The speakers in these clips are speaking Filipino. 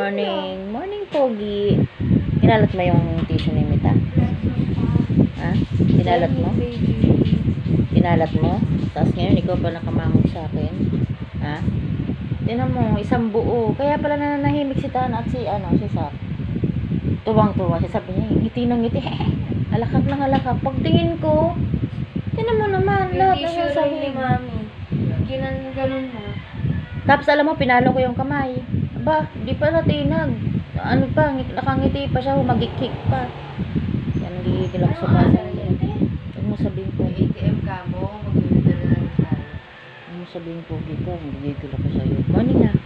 Morning. Morning, Pogi. Kinalat mo yung tissue ni Mita? Ha? Kinalat mo? Kinalat mo? Tapos ngayon, ikaw pa nakamangog sa akin. Ha? Tinan mo, isang buo. Kaya pala nananahimik si Tana at si Sap. Tuwang-tuwa. Sabi niya, ngiti ng ngiti. Halakak ng halakak. Pagtingin ko, tinan mo naman. Lahat na sasabi ni Mami. Ganun mo. Tapos alam mo, pinalo ko yung kamay. Aba, di pa natinag. Ano pa, nakangiti pa siya, humagikik pa. Yan, nagigigil ako sa basa. Huwag mo sabihin ko. ATM ka mo, mag-deliver na lang tayo. Huwag mo sabihin ko, Gita, nagigigil ako sa'yo. Morning na.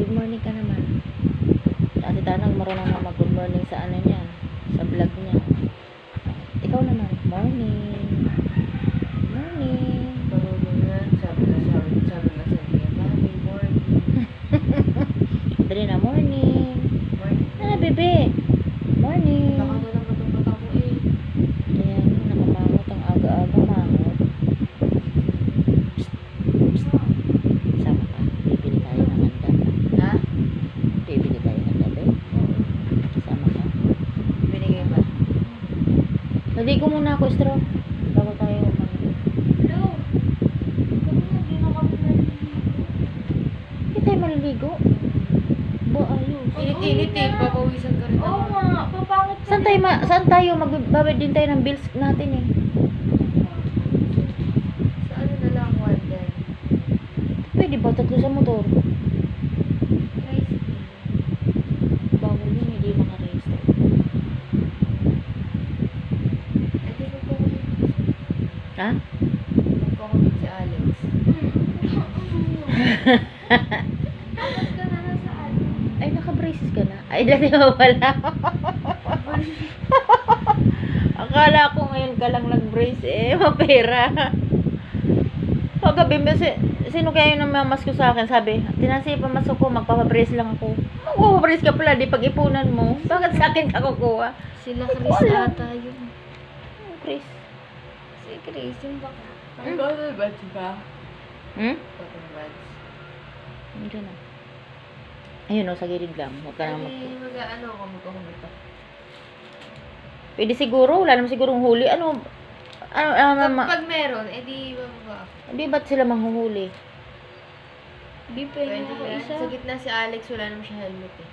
Good morning ka naman. Ate Tanang, marunong na mag-good morning sa ano niya. Sa vlog niya. Ikaw naman. Morning. Morning. Marunong yan, sabi na sa niya, Mami, morning. Dali na, morning. Morning. Ah, bebe. Morning. Baka na naman itong mata mo eh. Ayan, nakamangot ang aga-aga mangot. Sama ka. Bibili tayo ng handa. Ha? Bibili tayo ng gabi. Sama ka. Binigay ba? Naligo muna ako, Estro. Bago tayo umahin. Hello? Hindi na kami naliligo. Hindi tayo maliligo. Ba, ayos. Init-init eh, papawisan ka rin. Oo nga, papangit ka. Saan tayo? Magbabad din tayo ng bills natin eh. Sa ano na lang, Wonder? Pwede ba? Tatlo sa motor. Tricycle. Bawal yun, hindi maka-race. Ito magkukulit. Ha? Magkukulit si Alex. Tapos ka na nasa ano? Ay, naka-braces ka na. Ay, dati wala. Akala ko ngayon ka lang nag-brace eh. Mapera. Paggabi, sino kaya yung namamas ko sa akin? Sabi, tinasi pamasok ko, magpapabrace lang ako. Magpapabrace ka pala, di pag-ipunan mo. Bakit sa akin ka kukuha? Sila Hindi ko Chris alam. ata yun. Brace. Si Chris, yung baka. Ang cotton buds ba? Cotton buds. Hindi na. Ayun o, sa gilid lang. Huwag ka nang Ay, mag-ano ako, magkukumita. Pwede siguro, wala naman sigurong huli. Pag meron, edi bababa. Di ba't sila manghuhuli? Di pwede ako isa. Sa gitna si Alex, wala naman siya helmet eh.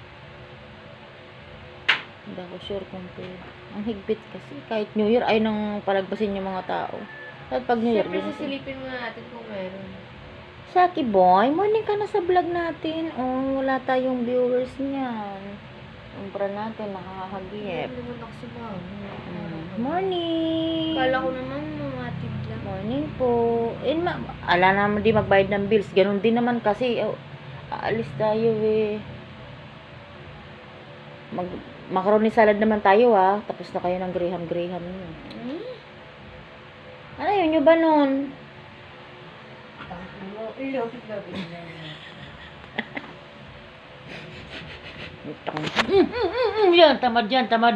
Hindi ako sure kung pwede. Ang higpit kasi. Kahit New Year, ay nang palagpasin yung mga tao. At pag New Year, Siyempre, din sasilipin muna natin kung meron. Saki boy, morning ka na sa vlog natin. Oh, wala tayong viewers niyan. Umpra natin, nakakagip. Ano naman ako sa bahay. Morning! Kala ko naman mamatid lang. Morning po. Ala naman di magbayad ng bills. Ganun din naman kasi. Aalis tayo eh. Macaroni salad naman tayo ah. Tapos na kayo ng graham. Ano yun nyo ba nun? Lopit na. Yan, tamad yan, tamad.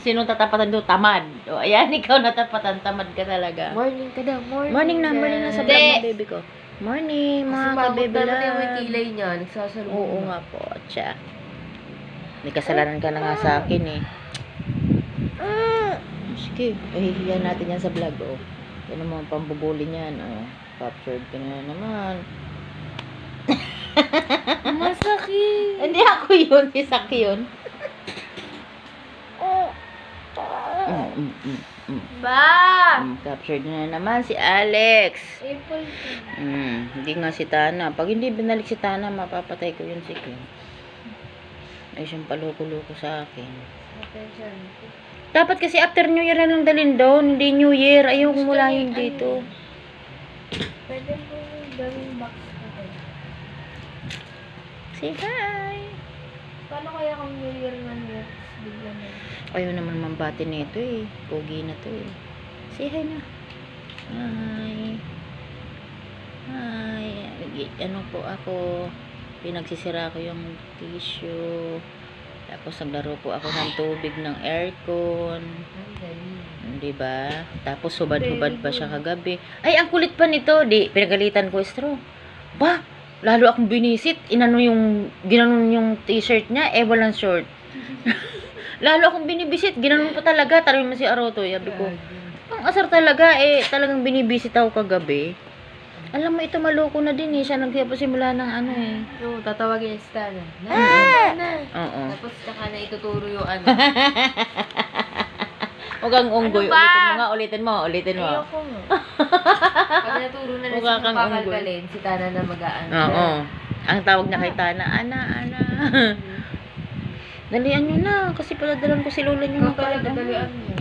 Sinong tatapatan doon? Tamad. O, ayan, ikaw natapatan, tamad ka talaga. Morning ka daw, morning. Morning na sa vlog ng baby ko. Morning, mga ka-baby naman yung love. kilay niya, nagsasalubong. Oo nga po, tiya. May kasalanan ka na nga sa akin eh. Sige, pahihiyan natin yan sa vlog, oh. Yan ang mga pambubuli niyan, oh. Captured ka na naman. Masakit. Hindi ako yun, isak yun. Ba! Captured na naman si Alex. April Hindi nga si Tana. Pag hindi binalik si Tana, mapapatay ko yun si Kim. Ay, siyang paloko-loko sa akin. Attention. Dapat kasi after New Year na lang dalhin doon. Hindi New Year. Ayaw ko mula yun dito. Pwede mo gawing box ko. Say hi. Paano kaya kung New Year man yun? Bigla na. Ayaw naman mambati nito eh. Pogi na to eh. Say hi na. Hi. Hi. Ano po ako. Pinagsisira ko yung tissue. Tapos naglaro po ako ng tubig ng aircon. Diba? Tapos hubad-hubad pa siya kagabi. Ay, ang kulit pa nito. Di, pinagalitan ko, Estro. Ba? Lalo akong binisit. Ginanon yung t-shirt niya, walang short. Lalo akong binibisit, ginanon pa talaga. Tanungin mo si Aroto, sabi ko. Ang asar talaga, talagang binibisit ako kagabi. Alam mo, ito maloko na din siya nagsimula ng ano Oo, tatawagin niya si Tana. Oo. Tapos saka na ituturo yung ano. Huwag kang unggoy. Ano ba? Ulitin mo. Ayoko nga. Pag naturo na Mukha sa kang pakalkalin, si Tana na mag-aano. Oo. Ang tawag niya kay Tana, Ana. Dalian nyo na, kasi paladalan ko si Lola nyo. Ikaw talaga dalian mo.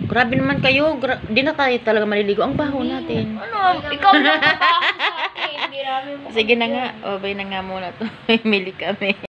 Grabe naman kayo. Di na tayo talaga maliligo. Ang baho natin. Ano? Ikaw lang ba ako sa akin? Hindi namin mo. Sige na nga. Babay na nga muna to. Mili kami.